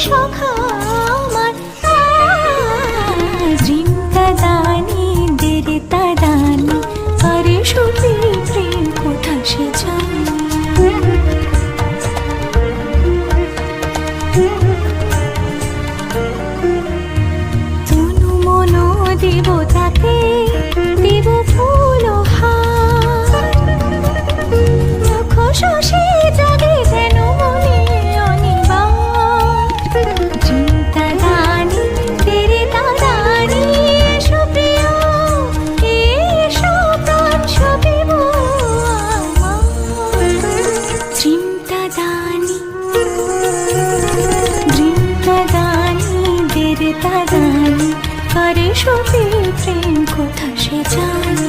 সখা আমার জিনতা দানি দেরিতা দানি আরে সত্যি প্রেম কোথা সে জানি তনু মনো দিব তাকে দিব ফুল হার লক্ষ শশী জাগে যেন মনে অনিবার চিন্তা দানি তেরে দানি এসো প্রিয় এসো প্রাণ সবিব আমার চিন্তা দানি দেরে দানি করে সত্যি প্রেম কোথা সে জানি